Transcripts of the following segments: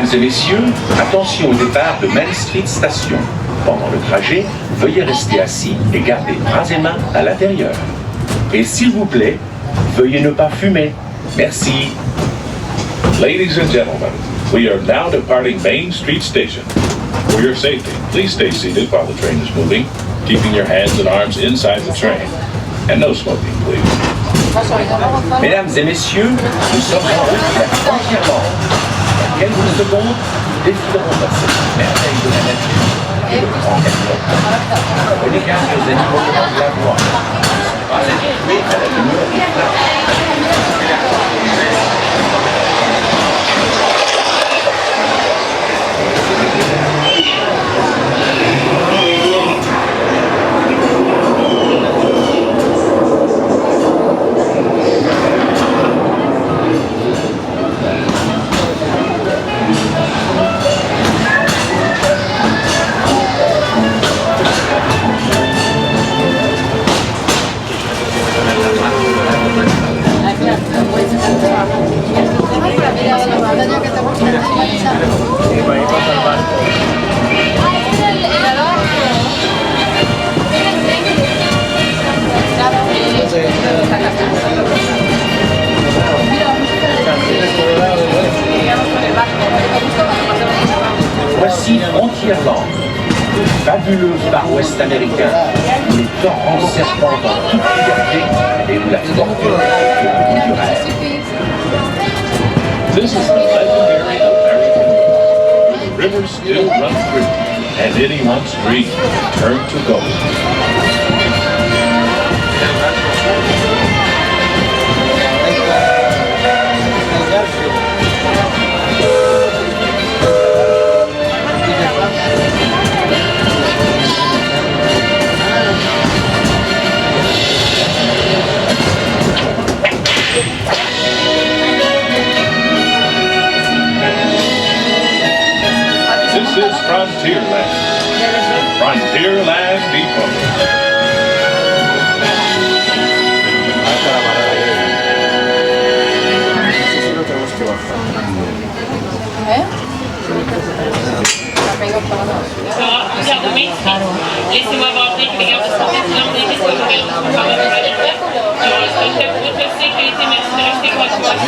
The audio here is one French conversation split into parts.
Mesdames et messieurs, attention au départ de Main Street Station. Pendant le trajet, veuillez rester assis et garder bras et mains à l'intérieur. Et s'il vous plaît, veuillez ne pas fumer. Merci. Ladies and gentlemen, we are now departing Main Street Station. For your safety, please stay seated while the train is moving, keeping your hands and arms inside the train. And no smoking, please. Mesdames et messieurs, nous sommes en route vers Frontierland. Dans quelques secondes, nous défilerons dans cette merveille de la nature et le grand camion. Prenez garde aux animaux qui ont de la voix. Pas habitués à la lumière des flammes. Voici Frontierland, le fabuleux Far West américain, où les torrents serpentent dans toute liberté et où la fortune est culturelle. This is the legendary American world, where the rivers still run free, and anyone's dream turn to gold. This is Frontierland. Frontierland people. Laissez-moi voir les gars, parce que c'est l'un des questions auxquelles on se parle avec votre sécurité, merci de rester correctement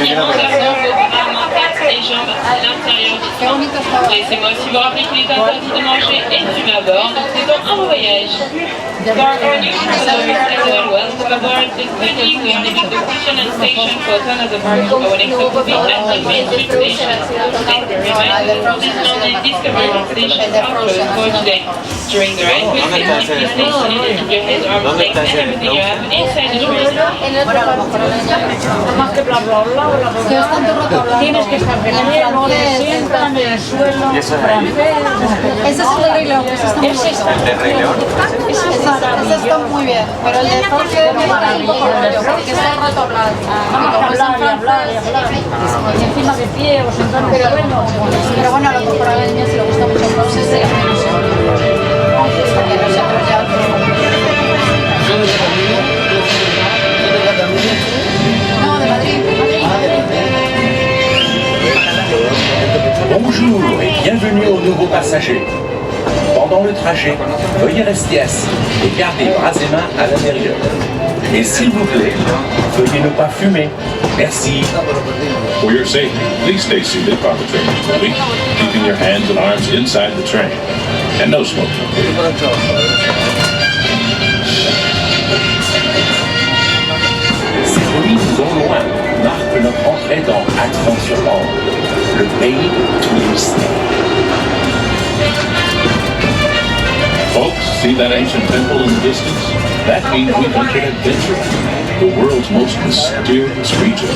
les jambes à l'intérieur du train. Laissez-moi aussi vous rappeler qu'il est interdit de manger et de fumer à bord, donc c'est donc un voyage. For our new passengers as well, aboard this city, we are leaving the Frontierland station for another park. Our next stop will be at the Main Street station. Please be reminded that Disneyland and Discovery stations are closed for today. During the ride, please keep the station and keep your head, arms, legs, and everything you have inside the train. Tienes que estar de pie, no te sientas en el suelo. Ese es el de Rey León, ese está muy bien. Ese está muy bien, pero el de Francia me da un poco rollo, porque está el rato hablando. Y encima de pie o sentado en el suelo. Pero bueno, a lo mejor a la niña si le gusta mucho Frozen, se llama ilusión. Porque nosotros ya... No, de Madrid. Bonjour et bienvenue aux nouveaux passagers. Pendant le trajet, veuillez rester assis et garder bras et mains à l'intérieur. Et s'il vous plaît, veuillez ne pas fumer. Merci. For your safety, please stay seated while the train is moving, keeping your hands and arms inside the train. And no smoking, please. Ces ruines au loin marquent notre entrée dans Frontierland, le pays de tous les mystères. Folks, see that ancient temple in the distance? That means we've entered Adventureland, the world's most mysterious region.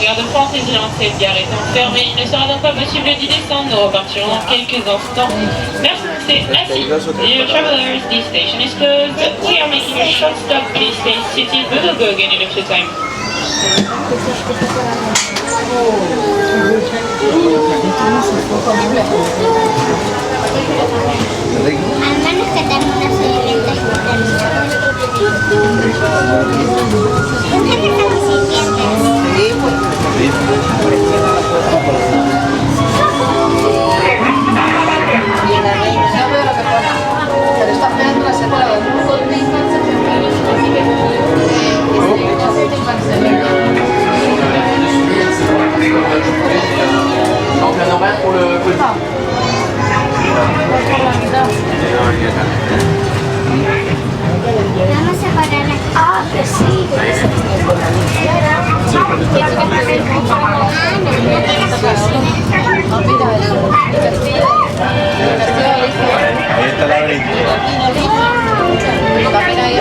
gare de Frontierland, cette gare étant fermée, il ne sera donc pas possible d'y descendre. Nous repartirons dans quelques instants. Merci, dear travelers, this station is closed. We are making a short stop. Please stay seated. We will go again in a few time. Al menos que tenga una señorita Donc un horaire pour le petit. Vamos a parar aquí. Ah, pues sí. Ahí está la avenida.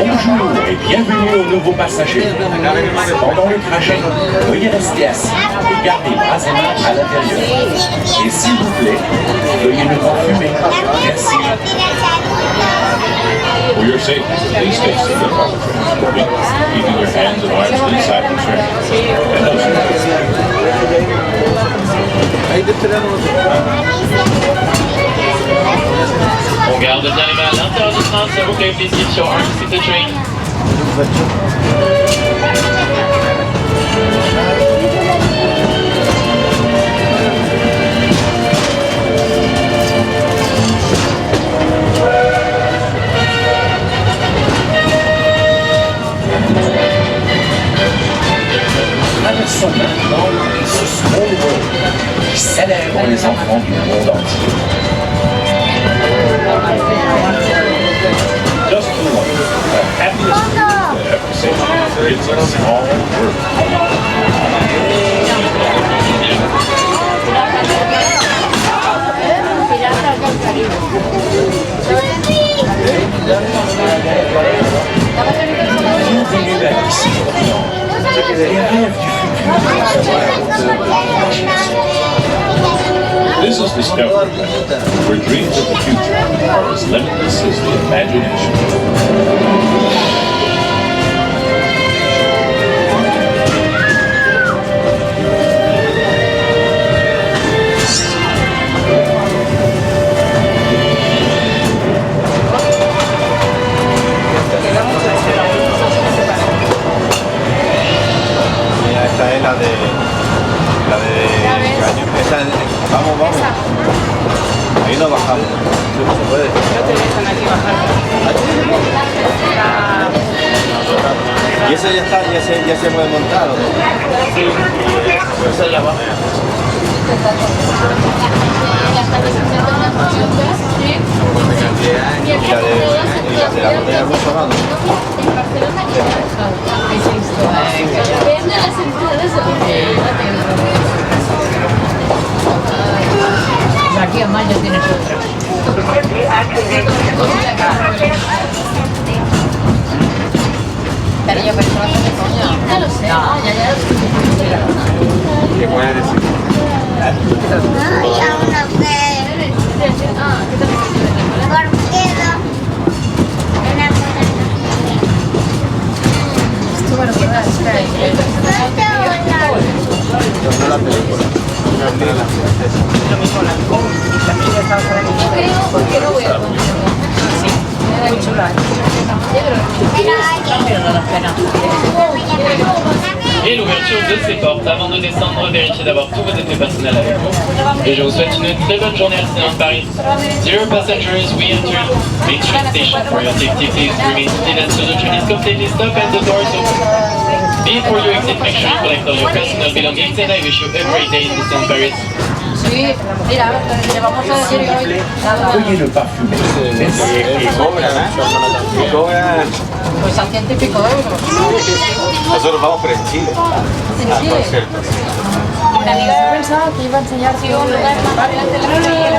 Bonjour et bienvenue aux nouveaux passagers. Pendant le trajet, veuillez rester assis et garder bras et mains à l'intérieur. Et s'il vous plaît, veuillez ne pas fumer. Merci. For your safety, please stay seated while the train is moving, keeping your hands and arms inside the train. And no On garde bien les mains à l'intérieur du train, s'il vous plaît, please keep your arms in the train. Traversons maintenant ce small world qui célèbre les enfants du monde entier. Just to the happiest news I've ever seen. It's a small world. Bienvenue à Disneyland. Les rêves du This is Discoveryland, where dreams of the future are as limitless as the imagination. Esta es la de esa, vamos. Ahí no bajamos. No se puede. Y esa ya está, ya se puede montar, ¿o no? Sí. Esa ya va. Y la de la montaña rusa, ¿no? Aquí a mayo tienes otra. Cariño, pero eso no hace coño. Ya lo sé. ¿Qué puedes decir? Ay, aún no sé. ¿Por qué no? Una cosa Esto me lo quedas, No la película. Una película francesa. ¿por qué no voy a continuar? Sí, muy chula. Et l'ouverture de ces portes. Avant de descendre, vérifiez d'avoir tous vos effets personnels avec vous. Et je vous souhaite une très bonne journée à Disneyland Paris. Dear passengers, we entered Main Street Station. For your safety, please remain seated until the train is completely stopped and the doors open. Before you exit, make sure you collect all your personal belongings, and I wish you a great day in Disneyland Paris. Sí, mira, le vamos a decir hoy. Veuillez ne pas fumer. Merci. Y cobran, ¿eh? Y cobran. Pues a 100 y pico euros. Nosotros vamos por en Chile. En Chile. Conciertos. Yo pensaba que iba a enseñar si un lugar más.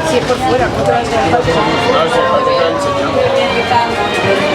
Si es por fuera, no te va a enseñar. No, si es por fuera, enseñamos.